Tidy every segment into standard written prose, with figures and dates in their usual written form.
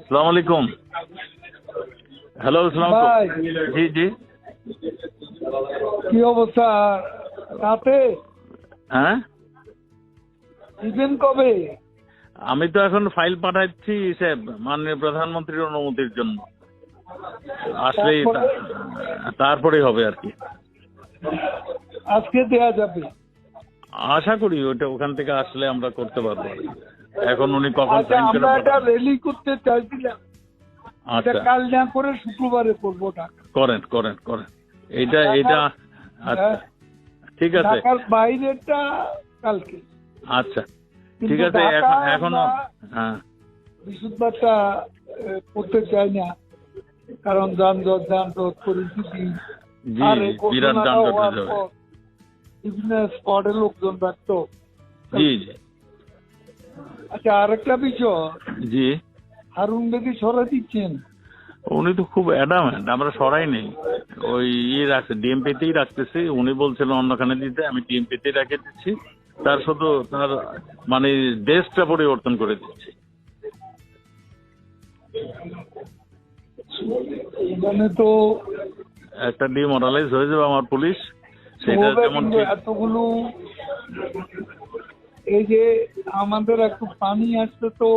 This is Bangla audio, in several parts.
আসসালামু আলাইকুম। হ্যালো, আসসালাম ভাই, জি জি। কি অবস্থা? রাতে হ্যাঁ, দিবেন কবে? আমি তো এখন ফাইল পাঠাচ্ছি সে মাননীয় প্রধানমন্ত্রীর অনুমতির জন্য। আসলেই তারপরে তারপরেই হবে আর কি। আজকে দেয়া যাবে। আশা করি ওটা ওখান থেকে আসলে আমরা করতে পারবো আর কি। এখন উনি কখন আচ্ছা, সাইন করে আমরা একটা পাঠান। র্যালি করতে চাইছিলাম, এটা আচ্ছা, কাল না করে শুক্রবারে করবো ঢাকা। করেন করেন করেন। এটা এটা আচ্ছা, ঠিক আছে। ঢাকার বাইরেটা কালকে, আচ্ছা, ঠিক কিন্তু আছে। ঢাকা এখনো আমরা হ্যাঁ বিশুদ্ধটা করতে চাই না, কারণ যানজট পরিস্থিতি জি, আর এই বিরাট ঘটনাটা যানজট হওয়ার হয়ে যাবে। পর বিভিন্ন স্পটে লোকজন থাকতো। জি জি আচ্ছা, আরেকটা বিষয়, জি। হারুন বেদি সরাই দিচ্ছেন। উনি তো খুব অ্যাডামেন্ট, আমরা সরাই নেই। ওই রাখছে, ডিএমপিতেই রাখতেছি। উনি বলছিলেন অন্যখানে দিতে, আমি ডিএমপিতেই রেখে দিচ্ছি। তার শুধু তার মানে দেশটা পরিবর্তন করে দিচ্ছি। এখানে তো একটা ডিমোরালাইজ হয়ে যাবে আমার পুলিশ, সেটা হবে, যেমন কিন্তু ঠিক। এতগুলো এই যে আমাদের একটু পানি আসছে তো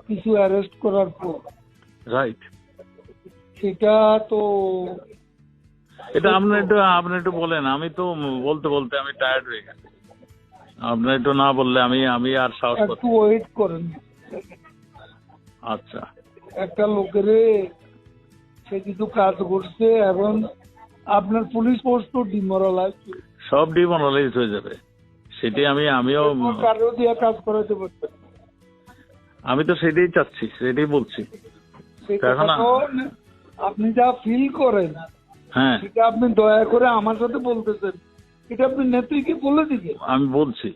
কিছু অ্যারেস্ট করার পর, রাইট, সেটা তো এটা আপনি একটু বলেন। আমি তো বলতে বলতে আমি টায়ার্ড হয়ে গেছি। আপনি একটু না বললে আমি আর সাহস একটু পাচ্ছি। ওয়েট করেন। আচ্ছা, একটা লোকেরে সে কিছু কাজ করছে এবং আপনার পুলিশ ফোর্স তো ডিমোরালাইজ, সব ডিমোরালাইজ হয়ে যাবে। সেটাই আমিও কারো দিয়ে কাজ করাতে পারতেন। আমি তো সেটাই চাচ্ছি, সেটাই বলছি। সেই এখন কথা তো আপনি যা ফিল করেন হ্যাঁ, সেটা আপনি দয়া করে আমার সাথে বলতেছেন, এটা আপনি নেত্রীকে বলে দিবেন। আমি বলছি।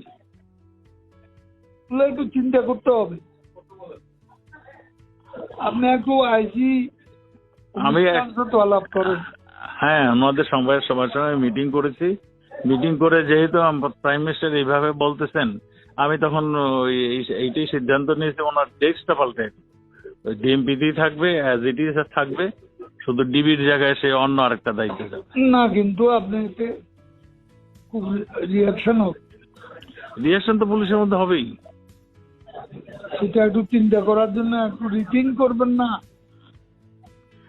তাহলে একটু চিন্তা করতে হবে। আপনি একটু আইজি আমি তো আলাপ করেন। হ্যাঁ, ওনাদের সবার সঙ্গে মিটিং করেছি। মিটিং করে যেহেতু প্রাইম মিনিস্টার এইভাবে বলতেছেন, আমি তখন এইটাই সিদ্ধান্ত নিয়েছি, ওনার ডেস্কটা পাল্টে ওই ডিএমপিতেই থাকবে, অ্যাজ ইট ইজ থাকবে, শুধু ডিবির জায়গায় সে অন্য আরেকটা দায়িত্ব যাবে। না, কিন্তু আপনি এতে খুব রিয়াকশন হবে, রিয়াকশন তো পুলিশের মধ্যে হবেই। সেটা একটু চিন্তা করার জন্য একটু রিথিং করবেন না?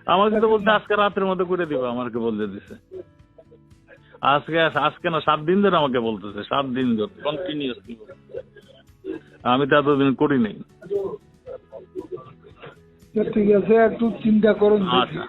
আমাকে তো বলতে আজকে রাতের মধ্যে করে দিবে, আমাকে বলতে দিছে। আজকে না, 7 দিন ধরে আমাকে বলতেছে, 7 দিন ধরে কন্টিনিউয়াসলি। আমি তো এতদিন করি নাই। ঠিক আছে, একটু চিন্তা করুন। আচ্ছা